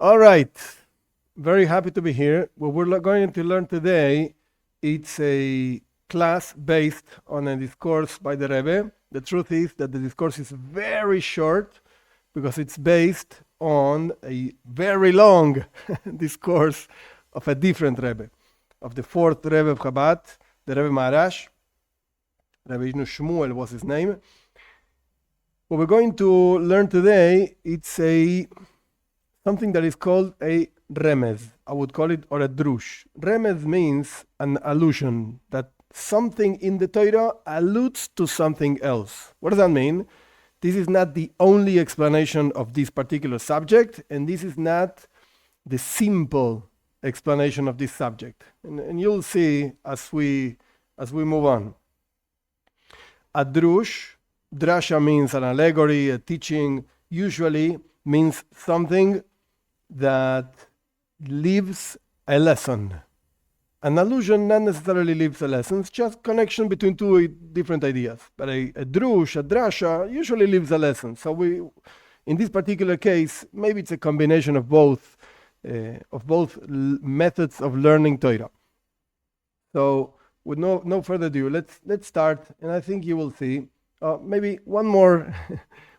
All right. Very happy to be here. What we're going to learn today, it's a class based on a discourse by the Rebbe. The truth is that the discourse is very short because it's based on a very long discourse of a different Rebbe, of the fourth Rebbe of Chabad, the Rebbe Maharash. Rebbe Shmuel was his name. What we're going to learn today, it's something that is called a remez. I would call it, or a drush. Remez means an allusion, that something in the Torah alludes to something else. What does that mean? This is not the only explanation of this particular subject, and this is not the simple explanation of this subject. And you'll see as we move on. A drush, drasha means an allegory, a teaching, usually means something that leaves a lesson. An allusion not necessarily leaves a lesson, it's just connection between two different ideas. But a drush, a drasha, usually leaves a lesson. So in this particular case, maybe it's a combination of both methods of learning Torah. So with no further ado, let's start, and I think you will see maybe one more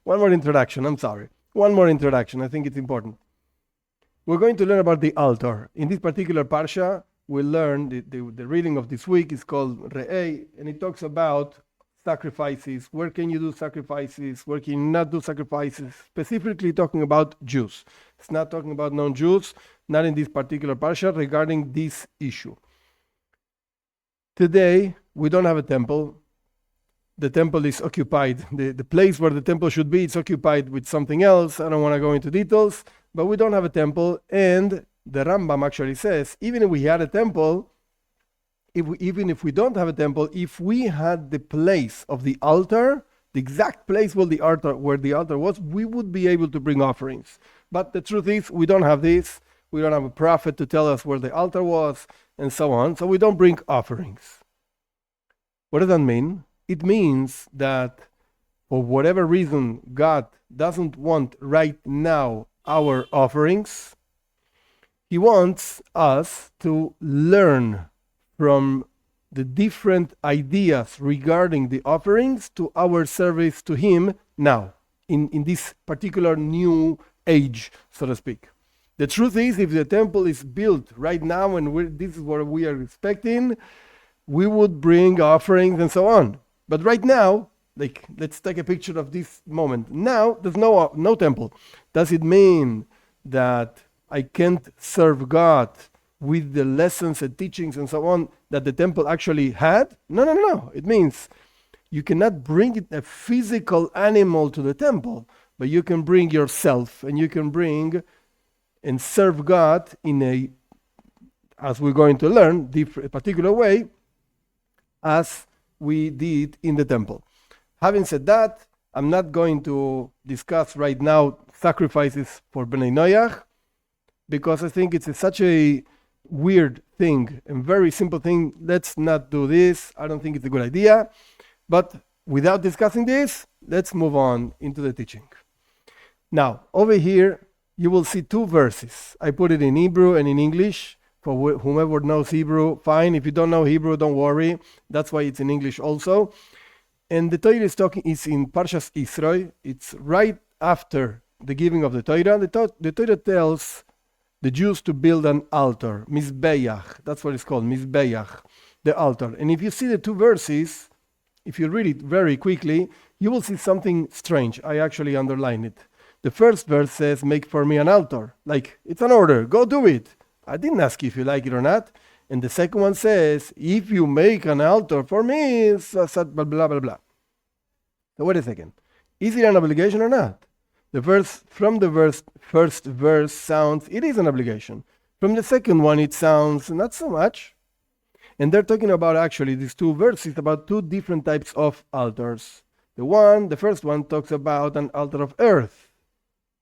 introduction. I'm sorry. One more introduction. I think it's important. We're going to learn about the altar. In this particular parsha, we'll learn the reading of this week is called Re'ei, and it talks about sacrifices. Where can you do sacrifices? Where can you not do sacrifices? Specifically talking about Jews. It's not talking about non-Jews, not in this particular parsha regarding this issue. Today, we don't have a temple. The temple is occupied. The place where the temple should be, it's occupied with something else. I don't want to go into details, but we don't have a temple. And the Rambam actually says, even if we had a temple, even if we don't have a temple, if we had the place of the altar, the exact place where the altar was, we would be able to bring offerings. But the truth is, we don't have this. We don't have a prophet to tell us where the altar was, and so on. So we don't bring offerings. What does that mean? It means that for whatever reason, God doesn't want right now our offerings. He wants us to learn from the different ideas regarding the offerings to our service to Him now, in this particular new age, so to speak. The truth is, if the temple is built right now and this is what we are expecting, we would bring offerings and so on. But right now, let's take a picture of this moment. Now, there's no temple. Does it mean that I can't serve God with the lessons and teachings and so on that the temple actually had? No. It means you cannot bring a physical animal to the temple, but you can bring yourself, and you can bring and serve God in a, as we're going to learn, a particular way, as we did in the temple. Having said that, I'm not going to discuss right now sacrifices for Bnei Noach, because I think it's such a weird thing and very simple thing. Let's not do this. I don't think it's a good idea. But without discussing this, let's move on into the teaching. Now, over here, you will see two verses. I put it in Hebrew and in English. For whomever knows Hebrew, fine. If you don't know Hebrew, don't worry. That's why it's in English also. And the Torah is in Parshas Yisro. It's right after the giving of the Torah. The Torah tells the Jews to build an altar, Mizbeach. That's what it's called, Mizbeach, the altar. And if you see the two verses, if you read it very quickly, you will see something strange. I actually underline it. The first verse says, make for me an altar. Like, it's an order, go do it. I didn't ask you if you like it or not. And the second one says, if you make an altar for me, blah, blah, blah, blah. So wait a second. Is it an obligation or not? From the first verse sounds, it is an obligation. From the second one, it sounds not so much. And they're talking about actually these two verses about two different types of altars. The first one talks about an altar of earth.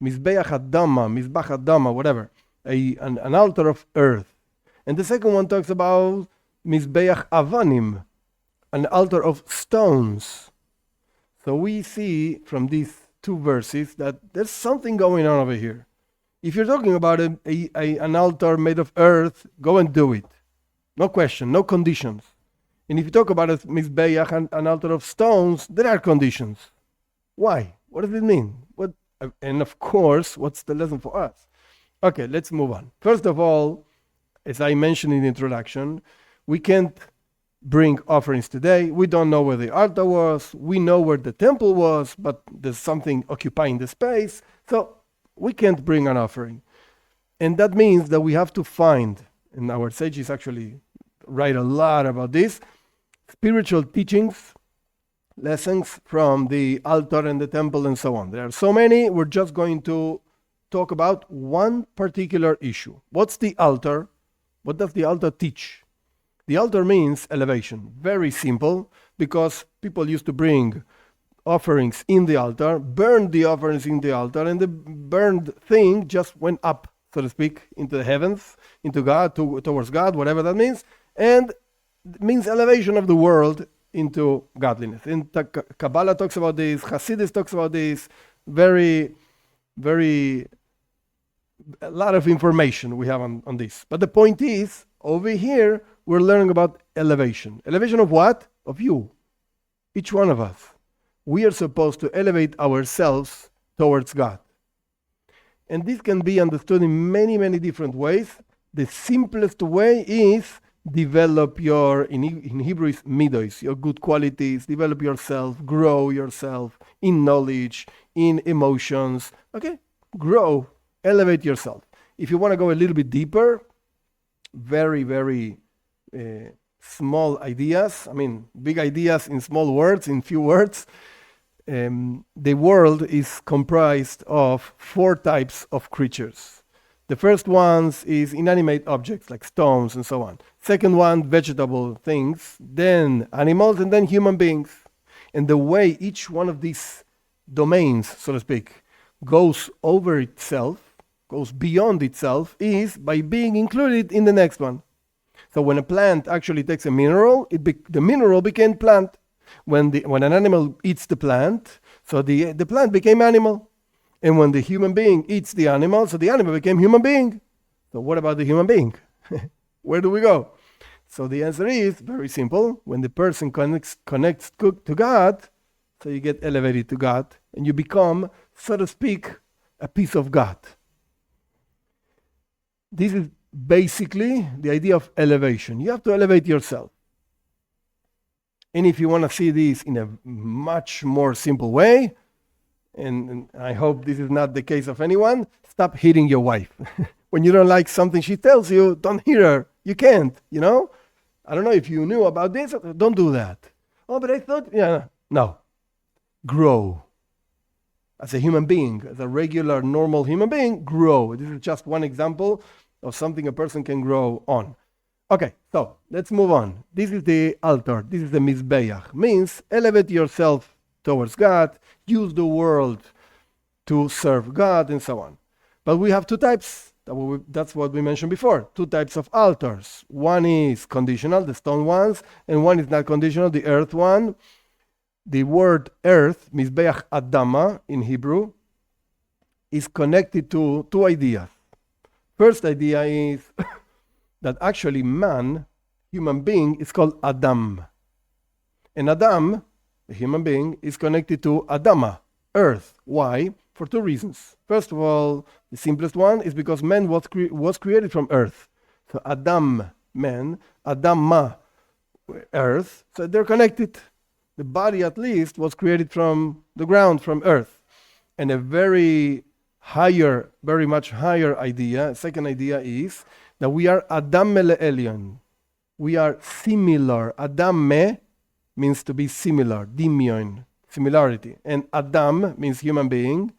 Mizbeach Adama, whatever. An altar of earth. And the second one talks about Mizbeach Avanim, an altar of stones. So we see from these two verses that there's something going on over here. If you're talking about an altar made of earth, go and do it. No question, no conditions. And if you talk about a mizbeach, an altar of stones, there are conditions. Why? What does it mean? And of course, what's the lesson for us? Okay, let's move on. First of all, as I mentioned in the introduction, we can't bring offerings today. We don't know where the altar was. We know where the temple was, but there's something occupying the space. So we can't bring an offering. And that means that we have to find, and our sages actually write a lot about this, spiritual teachings, lessons from the altar and the temple and so on. There are so many. We're just going to talk about one particular issue. What's the altar? What does the altar teach? The altar means elevation. Very simple, because people used to bring offerings in the altar, burned the offerings in the altar, and the burned thing just went up, so to speak, into the heavens, into God, towards God, whatever that means, and it means elevation of the world into godliness. And Kabbalah talks about this, Hasidus talks about this, very, very, a lot of information we have on this. But the point is, over here, we're learning about elevation. Elevation of what? Of you. Each one of us. We are supposed to elevate ourselves towards God. And this can be understood in many, many different ways. The simplest way is develop your, in Hebrew is midos, your good qualities, develop yourself, grow yourself in knowledge, in emotions. Okay? Grow, elevate yourself. If you want to go a little bit deeper, very, very small ideas, big ideas in small words, in few words. The world is comprised of 4 types of creatures. The first ones is inanimate objects like stones and so on. Second one, vegetable things, then animals, and then human beings. And the way each one of these domains, so to speak, goes over itself, goes beyond itself, is by being included in the next one. So when a plant actually takes a mineral, the mineral became plant. When an animal eats the plant, so the plant became animal. And when the human being eats the animal, so the animal became human being. So what about the human being? Where do we go? So the answer is very simple. When the person connects to God, so you get elevated to God, and you become, so to speak, a piece of God. This is basically the idea of elevation. You have to elevate yourself. And if you want to see this in a much more simple way, and I hope this is not the case of anyone, stop hitting your wife. When you don't like something she tells you, don't hit her. You can't, I don't know if you knew about this. Don't do that. Oh, but I thought, no. Grow. As a human being, as a regular, normal human being, grow. This is just one example of something a person can grow on. Okay, so let's move on. This is the altar. This is the mizbeach. Means elevate yourself towards God, use the world to serve God, and so on. But we have 2 types. That's what we mentioned before. 2 types of altars. One is conditional, the stone ones, and one is not conditional, the earth one. The word earth, mizbeach adama in Hebrew, is connected to 2 ideas. First idea is that actually man, human being, is called Adam. And Adam, the human being, is connected to Adama, earth. Why? For 2 reasons. First of all, the simplest one is because man was created from earth. So Adam, man, Adama, earth. So they're connected. The body, at least, was created from the ground, from earth. And a very much higher idea, second idea is that we are Adam Elyon. We are similar. Adam means to be similar, dimion, similarity. And Adam means human being.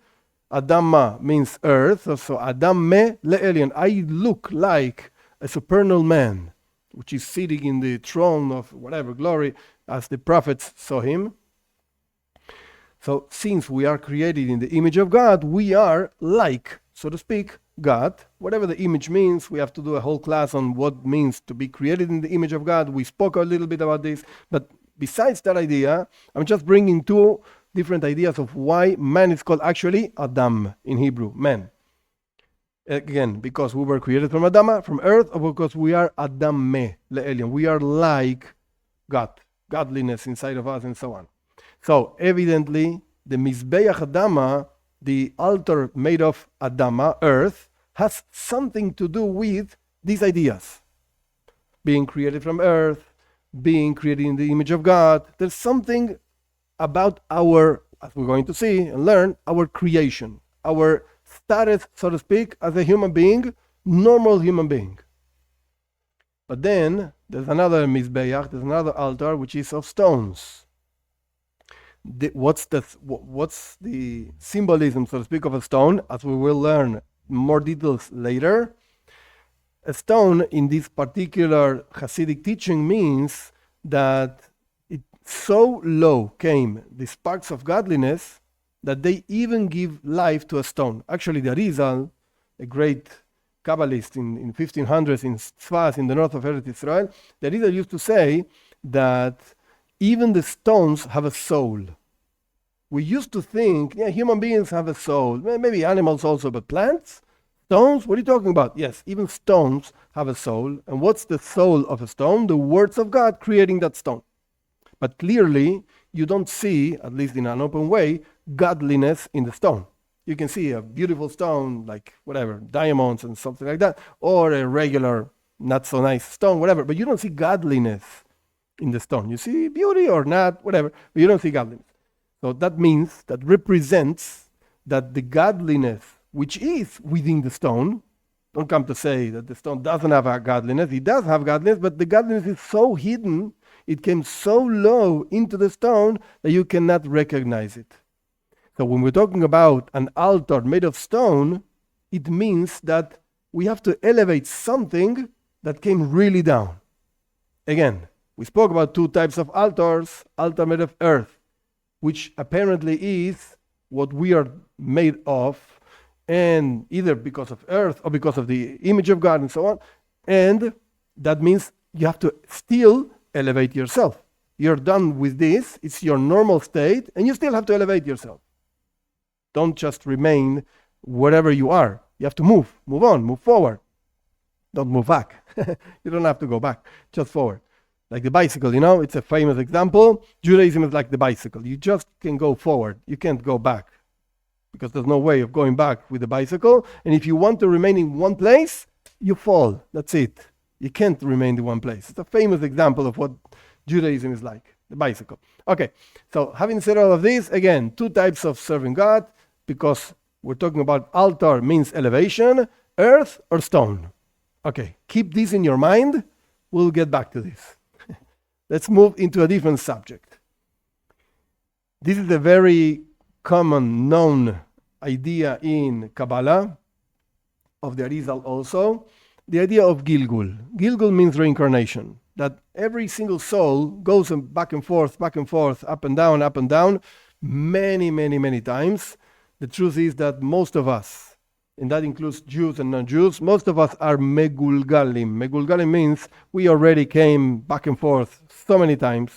Adama means earth. So Adam le'elyon. I look like a supernal man, which is sitting in the throne of whatever glory, as the prophets saw him. So since we are created in the image of God, we are like, so to speak, God. Whatever the image means, we have to do a whole class on what means to be created in the image of God. We spoke a little bit about this, but besides that idea, I'm just bringing 2 different ideas of why man is called actually Adam in Hebrew, man. Again, because we were created from Adama, from earth, or because we are Adame, le'elion. We are like God, godliness inside of us, and so on. So evidently, the Mizbeach Adama, the altar made of Adama, earth, has something to do with these ideas. Being created from earth, being created in the image of God. There's something about our, as we're going to see and learn, our creation, our status, so to speak, as a human being, normal human being. But then there's another Mizbeach, there's another altar which is of stones. What's the symbolism, so to speak, of a stone? As we will learn more details later. A stone in this particular Hasidic teaching means that it so low came the sparks of godliness that they even give life to a stone. Actually, the Arizal, a great Kabbalist in 1500s in Tzfaz, in the north of Eretz Israel, the Arizal used to say that even the stones have a soul. We used to think, yeah, human beings have a soul, maybe animals also, but plants? Stones? What are you talking about? Yes, even stones have a soul. And what's the soul of a stone? The words of God creating that stone. But clearly, you don't see, at least in an open way, godliness in the stone. You can see a beautiful stone, like whatever, diamonds and something like that, or a regular, not so nice stone, whatever, but you don't see godliness in the stone. You see beauty or not, whatever, but you don't see godliness. So that means, that represents that the godliness which is within the stone, don't come to say that the stone doesn't have a godliness, it does have godliness, but the godliness is so hidden, it came so low into the stone that you cannot recognize it. So when we're talking about an altar made of stone, it means that we have to elevate something that came really down. Again, we spoke about two types of altars, altar made of earth, which apparently is what we are made of, and either because of earth or because of the image of God and so on. And that means you have to still elevate yourself. You're done with this, it's your normal state, and you still have to elevate yourself. Don't just remain wherever you are. You have to move on, move forward. Don't move back. You don't have to go back, just forward. Like the bicycle, it's a famous example. Judaism is like the bicycle. You just can go forward. You can't go back because there's no way of going back with the bicycle. And if you want to remain in one place, you fall. That's it. You can't remain in one place. It's a famous example of what Judaism is like, the bicycle. Okay, so having said all of this, again, two types of serving God, because we're talking about altar means elevation, earth or stone. Okay, keep this in your mind. We'll get back to this. Let's move into a different subject. This is a very common, known idea in Kabbalah, of the Arizal also, the idea of Gilgul. Gilgul means reincarnation, that every single soul goes back and forth, up and down, many, many, many times. The truth is that most of us, and that includes Jews and non-Jews, most of us are megulgalim. Megulgalim means we already came back and forth so many times,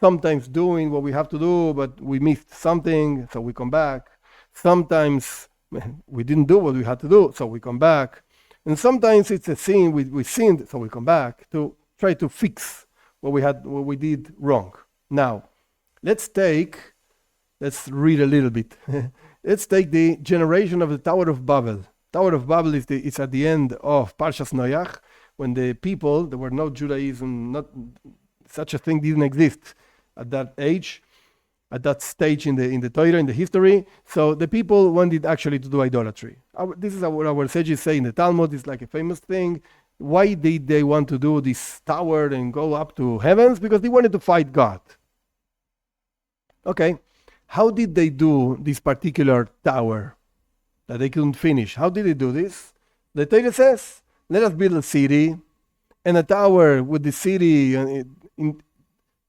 sometimes doing what we have to do, but we missed something, so we come back. Sometimes we didn't do what we had to do, so we come back. And sometimes it's a sin, we sinned, so we come back to try to fix what we did wrong. Now, let's read a little bit. Let's take the generation of the Tower of Babel. Tower of Babel is at the end of Parshas Noach, when the people, there were no Judaism, not such a thing didn't exist at that age, at that stage in the Torah, in the history. So the people wanted actually to do idolatry. This is what our sages say in the Talmud. It's like a famous thing. Why did they want to do this tower and go up to heavens? Because they wanted to fight God. Okay. How did they do this particular tower that they couldn't finish? How did they do this? The Torah says, let us build a city and a tower with the city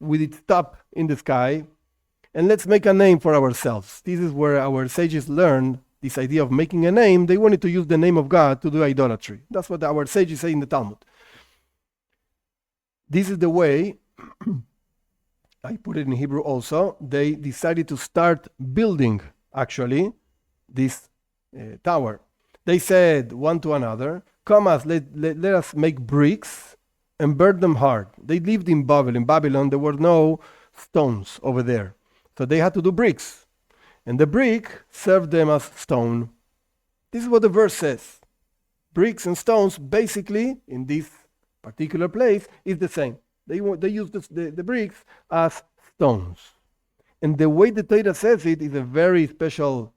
with its top in the sky, and let's make a name for ourselves. This is where our sages learned this idea of making a name. They wanted to use the name of God to do idolatry. That's what our sages say in the Talmud. This is the way, I put it in Hebrew also, they decided to start building, actually, this tower. They said one to another, come us, let us make bricks and burn them hard. They lived in Babel. In Babylon, there were no stones over there. So they had to do bricks. And the brick served them as stone. This is what the verse says. Bricks and stones, basically, in this particular place, is the same. They use the bricks as stones. And the way the Torah says it is a very special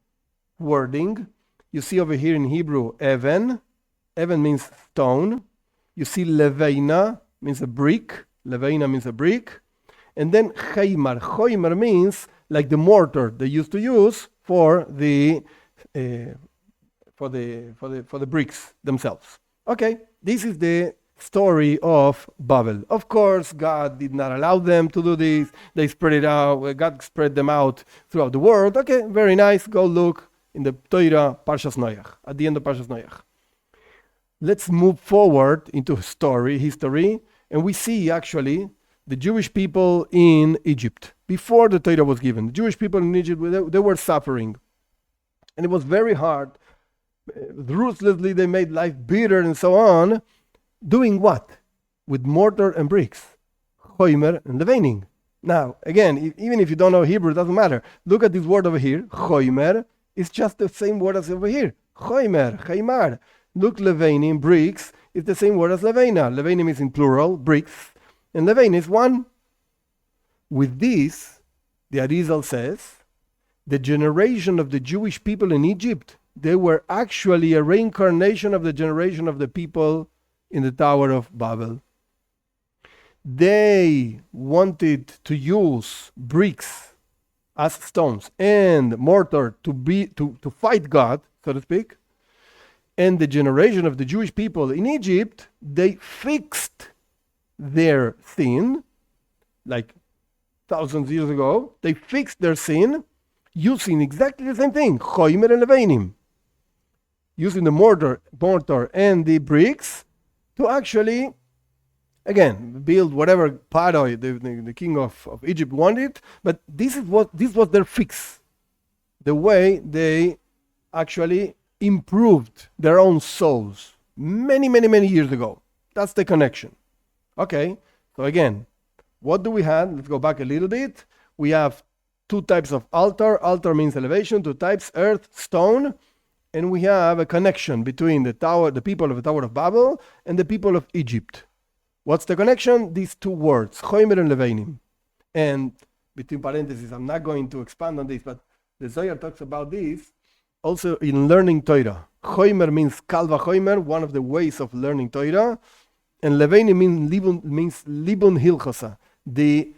wording. You see over here in Hebrew, even. Even means stone. You see leveina, means a brick. Leveina means a brick. And then chaimar. Chaimar means like the mortar they used to use for the bricks themselves. Okay, this is the story of Babel. Of course, God did not allow them to do this. They spread it out. God spread them out throughout the world. Okay, very nice. Go look in the Torah, Parshas Noach, at the end of Parshas Noach. Let's move forward into history, and we see actually the Jewish people in Egypt. Before the Torah was given, the Jewish people in Egypt, they were suffering. And it was very hard. Ruthlessly, they made life bitter and so on. Doing what? With mortar and bricks. Choimer and levaning. Now, again, even if you don't know Hebrew, it doesn't matter. Look at this word over here. Choimer is just the same word as over here. Choimer, chaimar. Look, levaning, bricks, is the same word as levena. Levanim is in plural, bricks. And levain is one. With this, the Arizal says, the generation of the Jewish people in Egypt, they were actually a reincarnation of the generation of the people in the Tower of Babel. They wanted to use bricks as stones and mortar to fight God, so to speak. And the generation of the Jewish people in Egypt, they fixed their sin, like thousands of years ago. They fixed their sin using exactly the same thing, choimer and leveinim, using the mortar and the bricks to actually, again, build whatever paroi the king of Egypt wanted. But this was their fix, the way they actually improved their own souls many years ago. That's the connection. Okay, so again, what do we have? Let's go back a little bit. We have two types of altar. Altar means elevation. Two types, earth, stone. And we have a connection between the people of the Tower of Babel and the people of Egypt. What's the connection? These two words, choimer and leveinim. And between parentheses, I'm not going to expand on this, but the Zohar talks about this also in learning Torah. Choimer means kal vachomer, one of the ways of learning Torah. And leveinim means libun hilchosa, the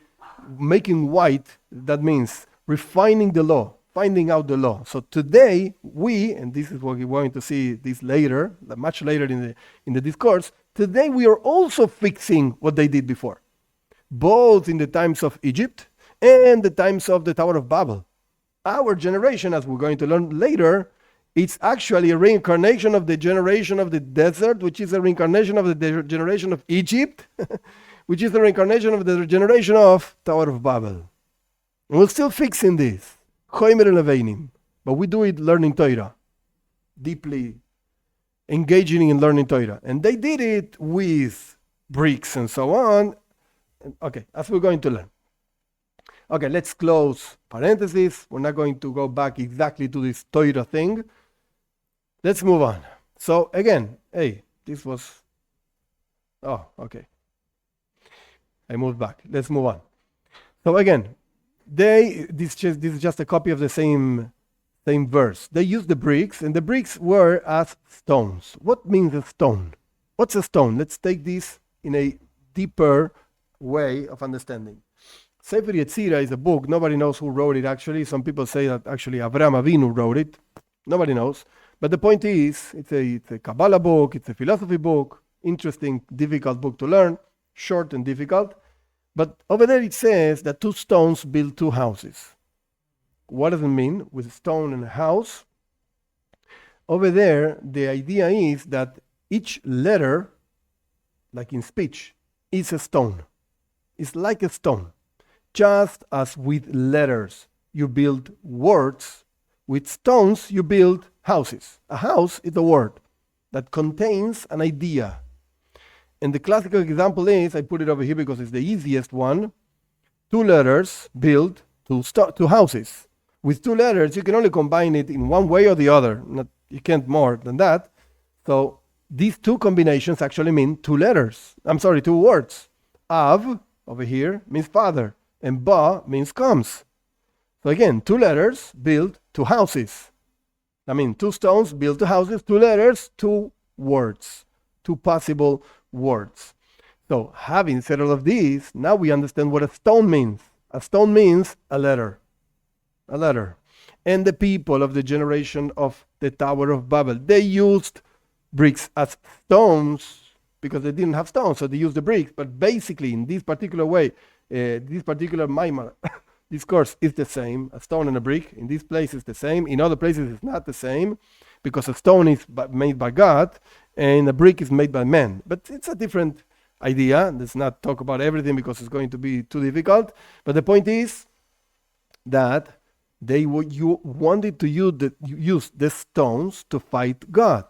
making white, that means refining the law, finding out the law. So today and this is what we're going to see this later, much later in the discourse, today we are also fixing what they did before, both in the times of Egypt and the times of the Tower of Babel. Our generation, as we're going to learn later, it's actually a reincarnation of the generation of the desert, which is a reincarnation of the generation of Egypt, which is the reincarnation of the generation of Tower of Babel. And we're still fixing this. Choimer and leveinim. But we do it learning Torah. Deeply engaging in learning Torah. And they did it with bricks and so on. Okay, as we're going to learn. Okay, let's close parentheses. We're not going to go back exactly to this Torah thing. Let's move on. So again, this was... Oh, okay. I moved back. Let's move on. So again, this is just a copy of the same verse. They used the bricks, and the bricks were as stones. What means a stone? What's a stone? Let's take this in a deeper way of understanding. Sefer Yetzirah is a book. Nobody knows who wrote it actually. Some people say that actually Avraham Avinu wrote it. Nobody knows. But the point is, it's a Kabbalah book, it's a philosophy book, interesting, difficult book to learn, short and difficult. But over there it says that two stones build two houses. What does it mean with a stone and a house? Over there, the idea is that each letter, like in speech, is a stone. It's like a stone. Just as with letters you build words, with stones you build houses. A house is a word that contains an idea. And the classical example is, I put it over here because it's the easiest one, 2 letters build 2 houses. With 2 letters, you can only combine it in one way or the other. You can't more than that. So these 2 combinations actually mean 2 words. Av, over here, means father, and ba means comes. So again, 2 letters build 2 houses. 2 stones build 2 houses, 2 letters, 2 words, 2 possible words. So having said all of these, now we understand what a stone means. A stone means a letter. A letter. And the people of the generation of the Tower of Babel, they used bricks as stones because they didn't have stones, so they used the bricks. But basically, in this particular way, this particular maimar, this course is the same. A stone and a brick. In this place is the same. In other places, it's not the same because a stone is made by God and a brick is made by man. But it's a different idea. Let's not talk about everything because it's going to be too difficult. But the point is that you wanted to use the stones to fight God.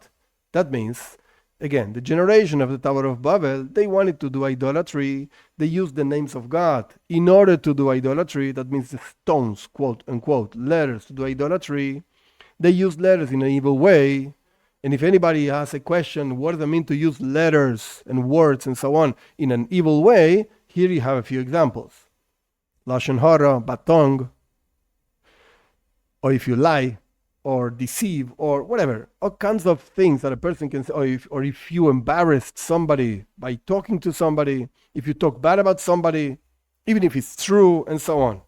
That means, again, the generation of the Tower of Babel, they wanted to do idolatry. They used the names of God in order to do idolatry. That means the stones, quote unquote, letters to do idolatry. They used letters in an evil way. And if anybody has a question, what does it mean to use letters and words and so on in an evil way? Here you have a few examples. Lashon hara, bad tongue, or if you lie, or deceive, or whatever, all kinds of things that a person can say, or if you embarrassed somebody by talking to somebody, if you talk bad about somebody, even if it's true, and so on.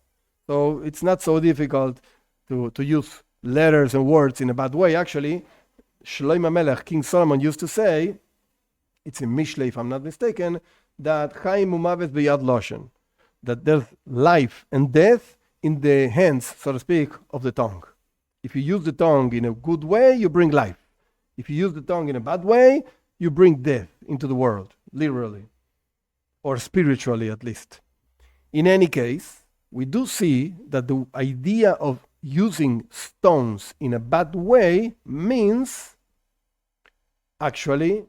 So it's not so difficult to use letters and words in a bad way. Actually, Shlomo Melech, King Solomon, used to say, it's in Mishlei if I'm not mistaken, that Chaim umavet b'yad lashon, that there's life and death in the hands, so to speak, of the tongue. If you use the tongue in a good way, you bring life. If you use the tongue in a bad way, you bring death into the world, literally, or spiritually at least. In any case, we do see that the idea of using stones in a bad way means actually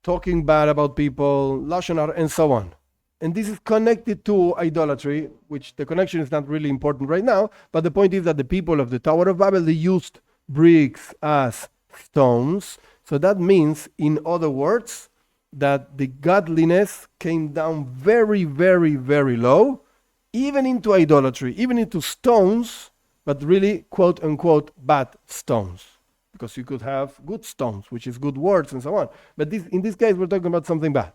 talking bad about people, lashon hara, and so on. And this is connected to idolatry, which the connection is not really important right now, but the point is that the people of the Tower of Babel, they used bricks as stones. So that means, in other words, that the godliness came down very, very, very low, even into idolatry, even into stones, but really, quote unquote, bad stones. Because you could have good stones, which is good words and so on. But in this case, we're talking about something bad.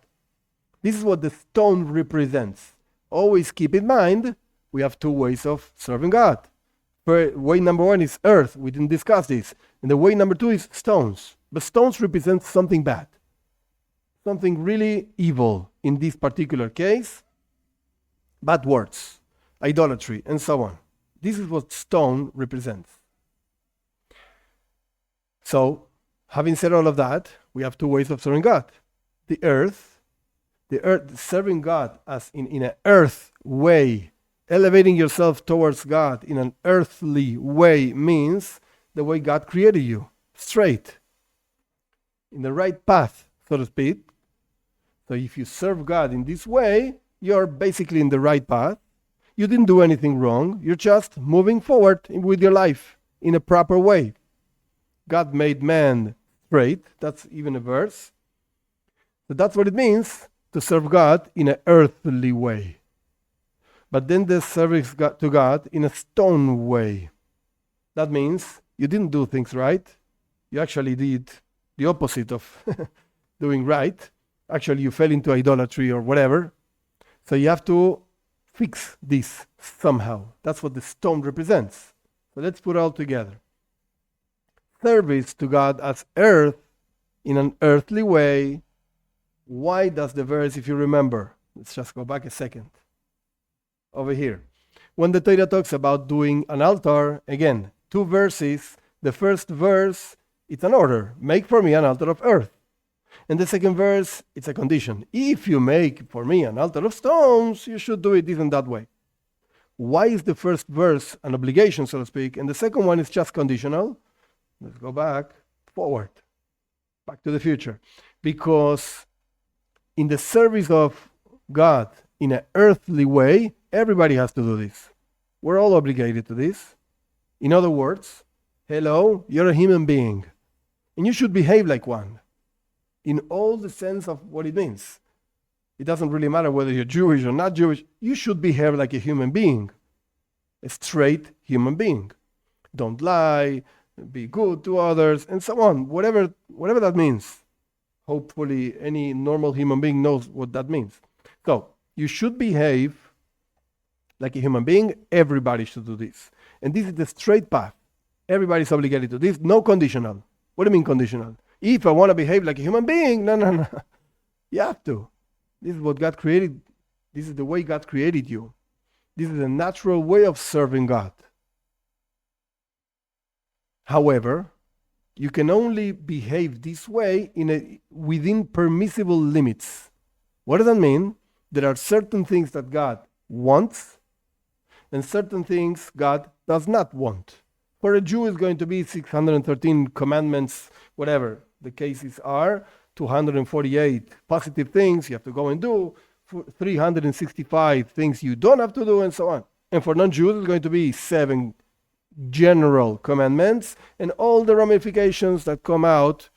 This is what the stone represents. Always keep in mind, we have 2 ways of serving God. Way number 1 is earth. We didn't discuss this. And the way number 2 is stones. But stones represent something bad. Something really evil. In this particular case, bad words, idolatry, and so on. This is what stone represents. So, having said all of that, we have 2 ways of serving God. The earth, serving God as in an earth way, elevating yourself towards God in an earthly way means the way God created you, straight, in the right path, so to speak. So if you serve God in this way, you're basically in the right path. You didn't do anything wrong. You're just moving forward with your life in a proper way. God made man straight. That's even a verse. So that's what it means to serve God in an earthly way. But then there's service to God in a stone way. That means you didn't do things right. You actually did the opposite of doing right. Actually, you fell into idolatry or whatever. So you have to fix this somehow. That's what the stone represents. So let's put it all together. Service to God as earth in an earthly way. Why does the verse, if you remember, let's just go back a second. Over here. When the Torah talks about doing an altar, again, 2 verses. The first verse, it's an order. Make for me an altar of earth. And the second verse, it's a condition. If you make for me an altar of stones, you should do it this and that way. Why is the first verse an obligation, so to speak, and the second one is just conditional? Let's go forward, back to the future. Because in the service of God, in an earthly way, everybody has to do this. We're all obligated to this. In other words, hello, you're a human being, and you should behave like one, in all the sense of what it means. It doesn't really matter whether you're Jewish or not Jewish. You should behave like a human being, a straight human being. Don't lie, be good to others, and so on. Whatever that means. Hopefully, any normal human being knows what that means. So, you should behave like a human being. Everybody should do this. And this is the straight path. Everybody's obligated to this. No conditional. What do you mean conditional? If I want to behave like a human being, no. You have to. This is what God created. This is the way God created you. This is a natural way of serving God. However, you can only behave this way within permissible limits. What does that mean? There are certain things that God wants and certain things God does not want. For a Jew, it's going to be 613 commandments, whatever the cases are, 248 positive things you have to go and do, 365 things you don't have to do, and so on. And for non-Jews, it's going to be 7 general commandments and all the ramifications that come out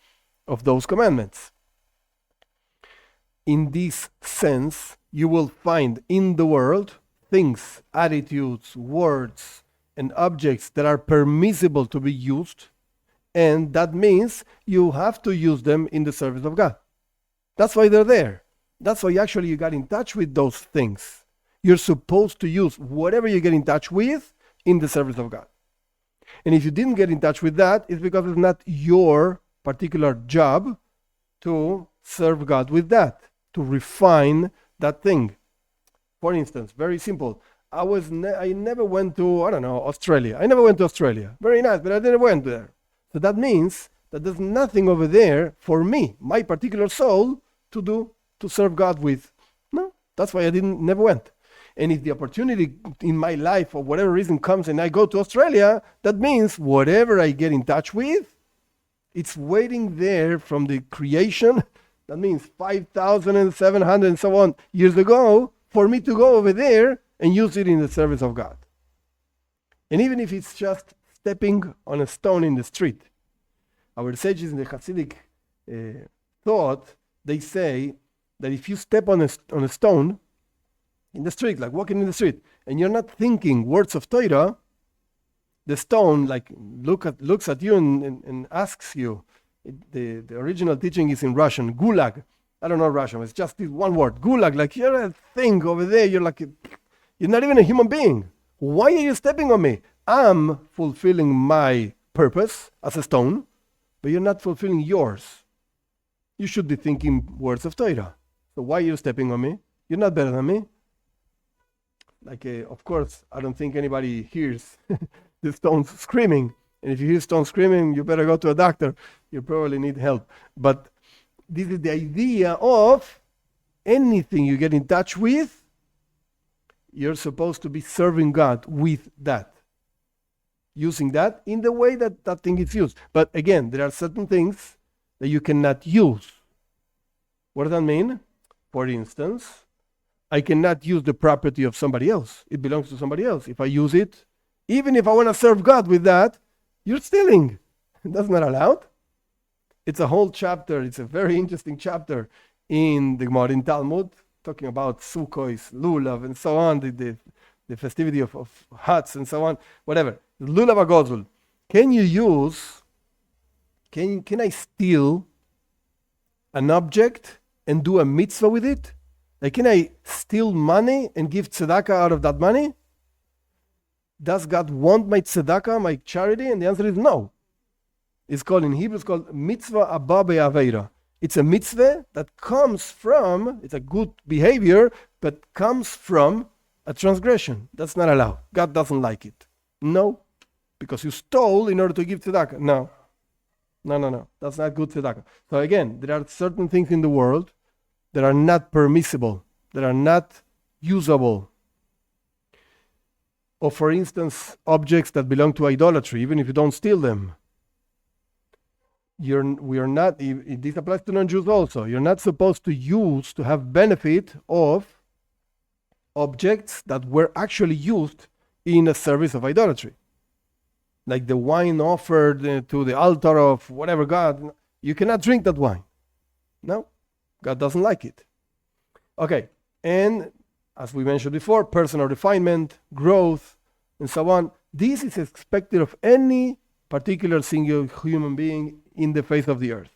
of those commandments. In this sense, you will find in the world things, attitudes, words, and objects that are permissible to be used, and that means you have to use them in the service of God. That's why they're there. That's why actually you got in touch with those things. You're supposed to use whatever you get in touch with in the service of God. And if you didn't get in touch with that, it's because it's not your particular job to serve God with that, to refine that thing. For instance, very simple. I never went to, Australia. I never went to Australia. Very nice, but I never went there. So that means that there's nothing over there for me, my particular soul, to do, to serve God with. No, that's why I never went. And if the opportunity in my life, for whatever reason, comes and I go to Australia, that means whatever I get in touch with, it's waiting there from the creation. That means 5,700 and so on years ago for me to go over there and use it in the service of God. And even if it's just stepping on a stone in the street. Our sages in the chassidic thought, they say that if you step on a stone in the street, like walking in the street, and you're not thinking words of Torah, the stone looks at you and asks you. The original teaching is in Russian, gulag. I don't know Russian, it's just this one word, gulag. Like you're a thing over there, you're not even a human being. Why are you stepping on me? I'm fulfilling my purpose as a stone, but you're not fulfilling yours. You should be thinking words of Torah. So why are you stepping on me? You're not better than me. Of course, I don't think anybody hears the stones screaming. And if you hear stones screaming, you better go to a doctor. You probably need help. But this is the idea of anything you get in touch with, you're supposed to be serving God with that. Using that in the way that that thing is used. But again, there are certain things that you cannot use. What does that mean? For instance, I cannot use the property of somebody else. It belongs to somebody else. If I use it, even if I want to serve God with that, you're stealing. That's not allowed. It's a whole chapter. It's a very interesting chapter in the Gemara in Talmud, talking about Sukkos, Lulav, and so on, the festivity of huts and so on, whatever. Lulav agozul. Can I steal an object and do a mitzvah with it? Like, can I steal money and give tzedakah out of that money? Does God want my tzedakah, my charity? And the answer is no. It's called, in Hebrew, it's called mitzvah abba be'aveira. It's a mitzvah that comes from, it's a good behavior, but comes from a transgression. That's not allowed. God doesn't like it. No, because you stole in order to give tzedakah. No. That's not good tzedakah. So again, there are certain things in the world that are not permissible, that are not usable. Or for instance, objects that belong to idolatry, even if you don't steal them. we are not, this applies to non-Jews also, you're not supposed to have benefit of objects that were actually used in a service of idolatry. Like the wine offered to the altar of whatever God, you cannot drink that wine. No, God doesn't like it. Okay, and as we mentioned before, personal refinement, growth, and so on. This is expected of any particular single human being in the face of the earth,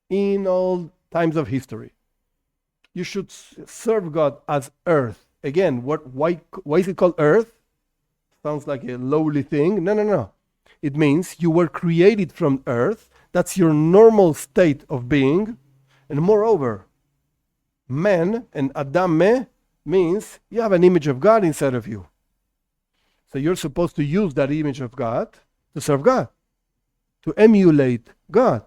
in all times of history. You should serve God as earth. Again, why is it called earth? Sounds like a lowly thing. No. It means you were created from earth. That's your normal state of being. And moreover, man and Adame means you have an image of God inside of you. So you're supposed to use that image of God to serve God, to emulate God.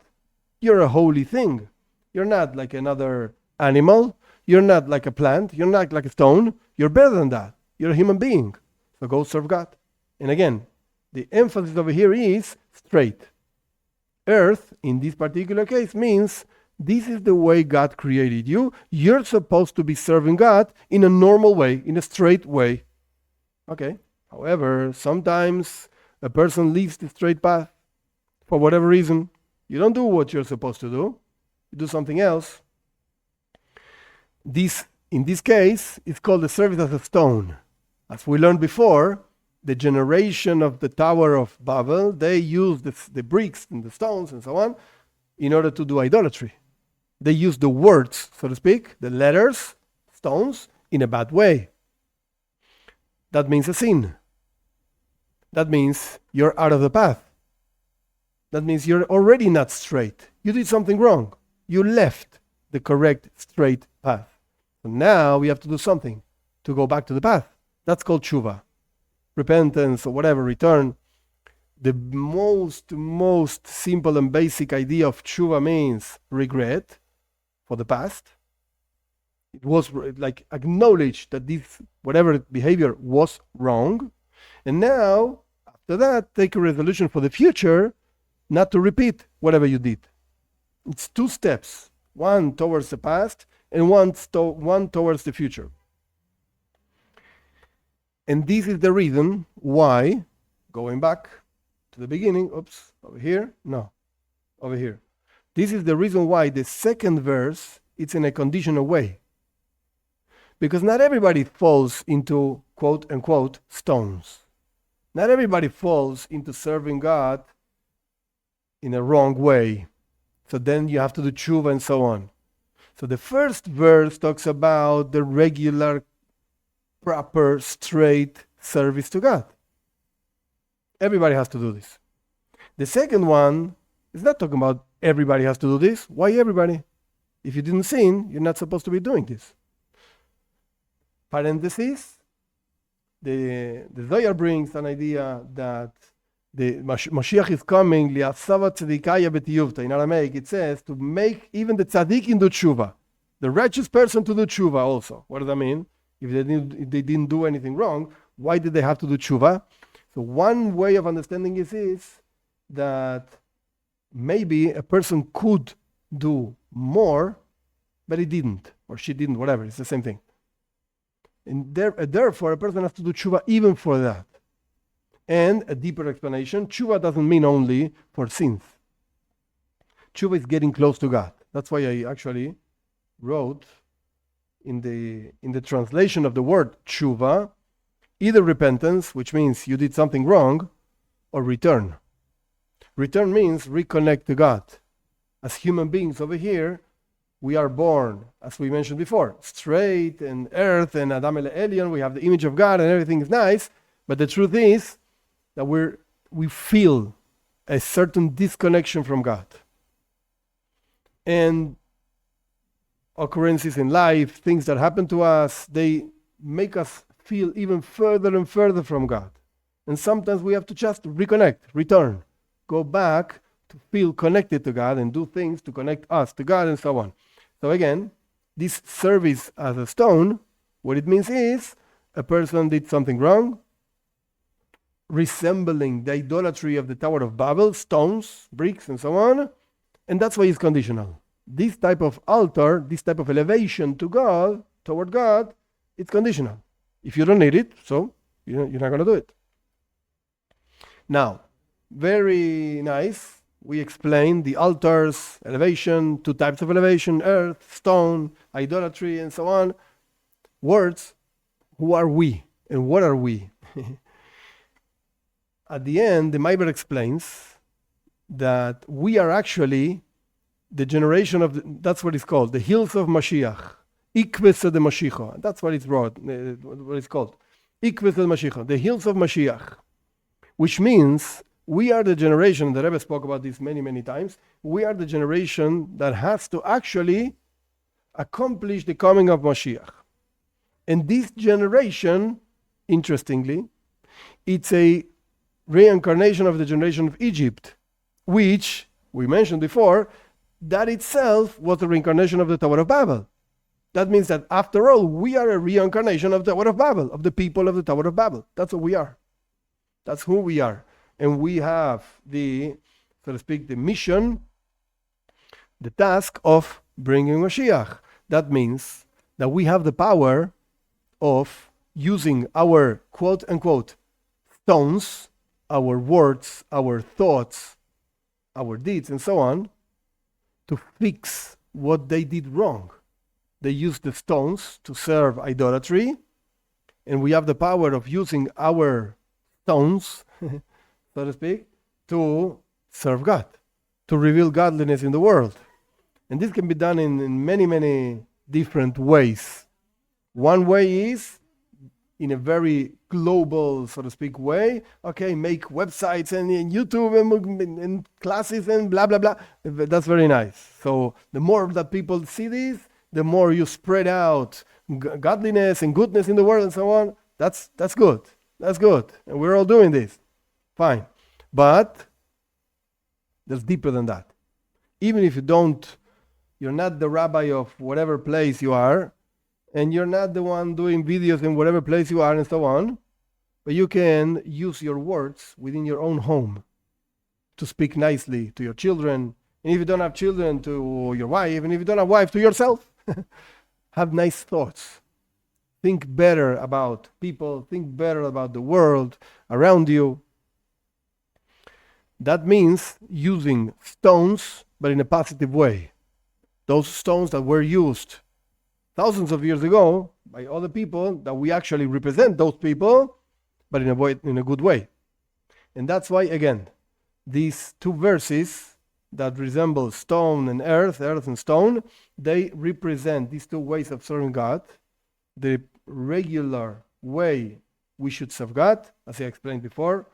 You're a holy thing. You're not like another animal. You're not like a plant. You're not like a stone. You're better than that. You're a human being. So go serve God. And again, the emphasis over here is straight. Earth, in this particular case, means this is the way God created you. You're supposed to be serving God in a normal way, in a straight way. Okay. However, sometimes a person leaves the straight path for whatever reason. You don't do what you're supposed to do. You do something else. This, in this case, is called the service as a stone. As we learned before, the generation of the Tower of Babel, they used the bricks and the stones and so on in order to do idolatry. They used the words, so to speak, the letters, stones, in a bad way. That means a sin. That means you're out of the path. That means you're already not straight. You did something wrong. You left the correct straight path. So now we have to do something to go back to the path. That's called tshuva. Repentance or whatever, return. The most simple and basic idea of tshuva means regret for the past. It was like acknowledge that this whatever behavior was wrong. And now, after that, take a resolution for the future not to repeat whatever you did. It's two steps, one towards the past and one towards the future. And this is the reason why, going back to the beginning, over here. This is the reason why the second verse, it's in a conditional way. Because not everybody falls into quote unquote stones. Not everybody falls into serving God in a wrong way. So then you have to do tshuva and so on. So the first verse talks about the regular, proper, straight service to God. Everybody has to do this. The second one is not talking about everybody has to do this. Why everybody? If you didn't sin, you're not supposed to be doing this. Parenthesis. The Zohar brings an idea that the Mashiach is coming, in Aramaic it says, to make even the tzaddikim do tshuva, the righteous person to do tshuva also. What does that mean? If they didn't do anything wrong, why did they have to do tshuva? So one way of understanding this is that maybe a person could do more, but he didn't, or she didn't, whatever, it's the same thing. And therefore, a person has to do tshuva even for that. And a deeper explanation, tshuva doesn't mean only for sins. Tshuva is getting close to God. That's why I actually wrote in the translation of the word tshuva, either repentance, which means you did something wrong, or return. Return means reconnect to God. As human beings over here, we are born, as we mentioned before, straight and earth and Adam el Elyon, we have the image of God and everything is nice, but the truth is that we feel a certain disconnection from God. And occurrences in life, things that happen to us, they make us feel even further and further from God. And sometimes we have to just reconnect, return, go back to feel connected to God and do things to connect us to God and so on. So again, this service as a stone, what it means is a person did something wrong, resembling the idolatry of the Tower of Babel, stones, bricks, and so on, And that's why it's conditional. This type of altar, this type of elevation to God, toward God, it's conditional. If you don't need it, so you're not going to do it. Now, very nice. We explained the altars, elevation, 2 types of elevation, earth, stone, idolatry, and so on. Words, who are we and what are we? At the end, the Maiber explains that we are actually the generation of, that's what it's called, the hills of Mashiach. Ikves de Mashiach. That's what it's called. Ikves de Mashiach, the hills of Mashiach. Which means we are the generation, the Rebbe spoke about this many, many times, we are the generation that has to actually accomplish the coming of Mashiach. And this generation, interestingly, it's a reincarnation of the generation of Egypt, which, we mentioned before, that itself was the reincarnation of the Tower of Babel. That means that after all, we are a reincarnation of the Tower of Babel, of the people of the Tower of Babel. That's what we are. That's who we are. And we have the, so to speak, the mission, the task of bringing Mashiach. That means that we have the power of using our quote-unquote stones, our words, our thoughts, our deeds, and so on, to fix what they did wrong. They used the stones to serve idolatry, and we have the power of using our stones, so to speak, to serve God, to reveal godliness in the world. And this can be done in many, many different ways. One way is in a very global, so to speak, way. Okay, make websites and YouTube and classes and blah, blah, blah. That's very nice. So the more that people see this, the more you spread out godliness and goodness in the world and so on. That's good. That's good. And we're all doing this. Fine. But there's deeper than that. Even if you're not the rabbi of whatever place you are, and you're not the one doing videos in whatever place you are and so on, but you can use your words within your own home to speak nicely to your children. And if you don't have children, to your wife, and if you don't have wife, to yourself. Have nice thoughts. Think better about people. Think better about the world around you. That means using stones, but in a positive way. Those stones that were used thousands of years ago by other people, that we actually represent those people, but in a good way. And that's why, again, these 2 verses that resemble stone and earth and stone, they represent these 2 ways of serving God. The regular way we should serve God, as I explained before,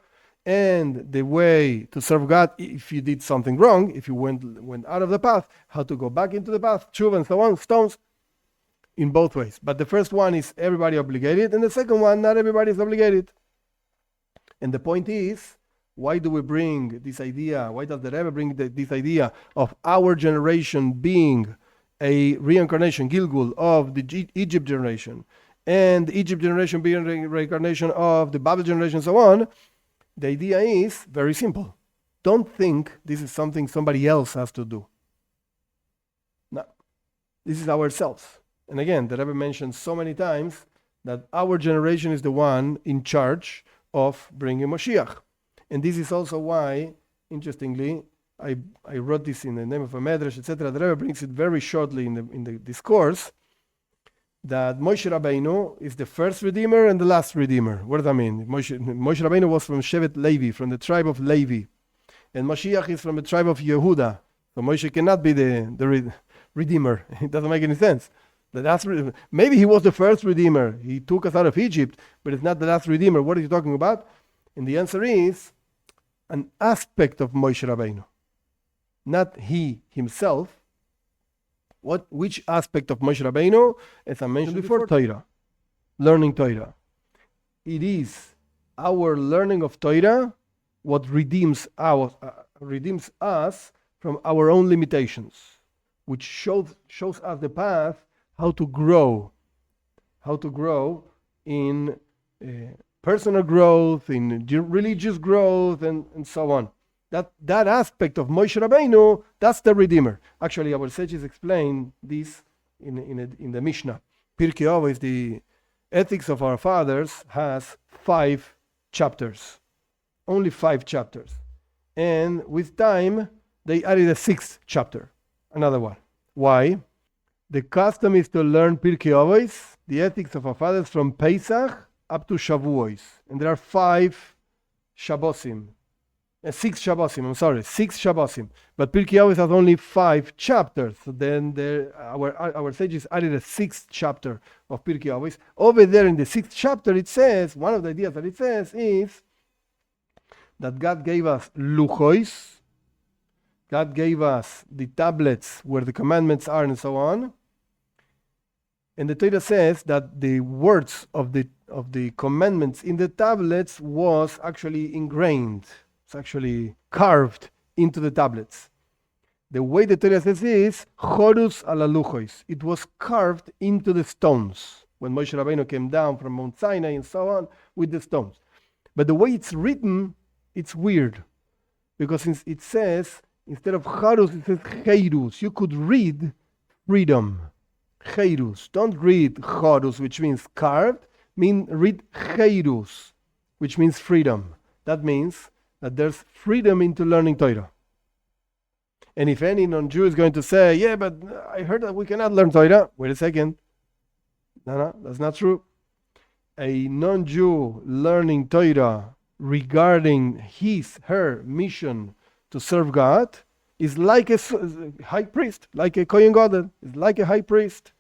and the way to serve God if you did something wrong, if you went out of the path, how to go back into the path, tshuva and so on, stones, in both ways. But the first one is everybody obligated, and the second one, not everybody is obligated. And the point is, why do we bring this idea, why does the Rebbe bring this idea of our generation being a reincarnation, Gilgul, of the Egypt generation, and the Egypt generation being a reincarnation of the Babel generation, and so on? The idea is very simple. Don't think this is something somebody else has to do. No, this is ourselves. And again, the Rebbe mentioned so many times that our generation is the one in charge of bringing Mashiach. And this is also why, interestingly, I wrote this in the name of a medrash, etc. The Rebbe brings it very shortly in the discourse, that Moshe Rabbeinu is the first Redeemer and the last Redeemer. What does that mean? Moshe Rabbeinu was from Shevet Levi, from the tribe of Levi. And Mashiach is from the tribe of Yehuda. So Moshe cannot be the Redeemer. It doesn't make any sense. Maybe he was the first Redeemer. He took us out of Egypt, but it's not the last Redeemer. What are you talking about? And the answer is an aspect of Moshe Rabbeinu. Not he himself. Which aspect of Moshe Rabbeinu? As I mentioned before, Torah. Learning Torah. It is our learning of Torah what redeems us from our own limitations, which shows us the path how to grow in personal growth, in religious growth, and so on. that aspect of Moshe Rabbeinu, that's the Redeemer. Actually, our sages explain this in the Mishnah. Pirkei Avos, the Ethics of Our Fathers, has 5 chapters. Only 5 chapters. And with time, they added a 6th chapter. Another one. Why? The custom is to learn Pirkei Avos, the Ethics of Our Fathers, from Pesach up to Shavuos. And there are 5 Shabbosim. 6 Shabbosim, 6 Shabbosim. But Pirkei Avos has only 5 chapters. So then our sages added a 6th chapter of Pirkei Avos. Over there in the 6th chapter, it says, one of the ideas that it says is that God gave us luchos. God gave us the tablets where the commandments are and so on. And the Torah says that the words of the commandments in the tablets was actually ingrained. It's actually carved into the tablets. The way the Torah says is chorus ala luchos. It was carved into the stones when Moshe Rabbeinu came down from Mount Sinai and so on with the stones. But the way it's written, it's weird, because it says instead of chorus, it says cheirus. You could read freedom. Cheirus. Don't read chorus, which means carved. Read cheirus, which means freedom. That means that there's freedom into learning Torah. And if any non-Jew is going to say, yeah, but I heard that we cannot learn Torah. Wait a second. No, that's not true. A non-Jew learning Torah regarding her mission to serve God is like a high priest, like a Kohen Gadol. It's like a high priest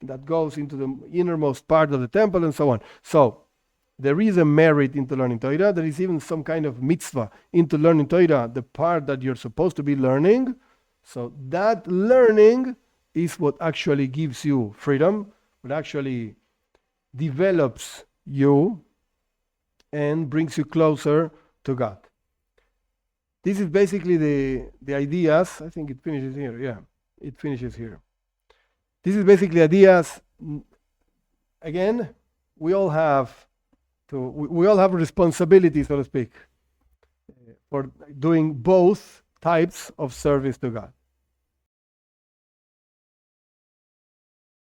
that goes into the innermost part of the temple and so on. So there is a merit into learning Torah. There is even some kind of mitzvah into learning Torah, the part that you're supposed to be learning. So that learning is what actually gives you freedom, what actually develops you and brings you closer to God. This is basically the ideas. I think it finishes here. Yeah, it finishes here. This is basically ideas. Again, we all have responsibility, so to speak, for doing both types of service to God.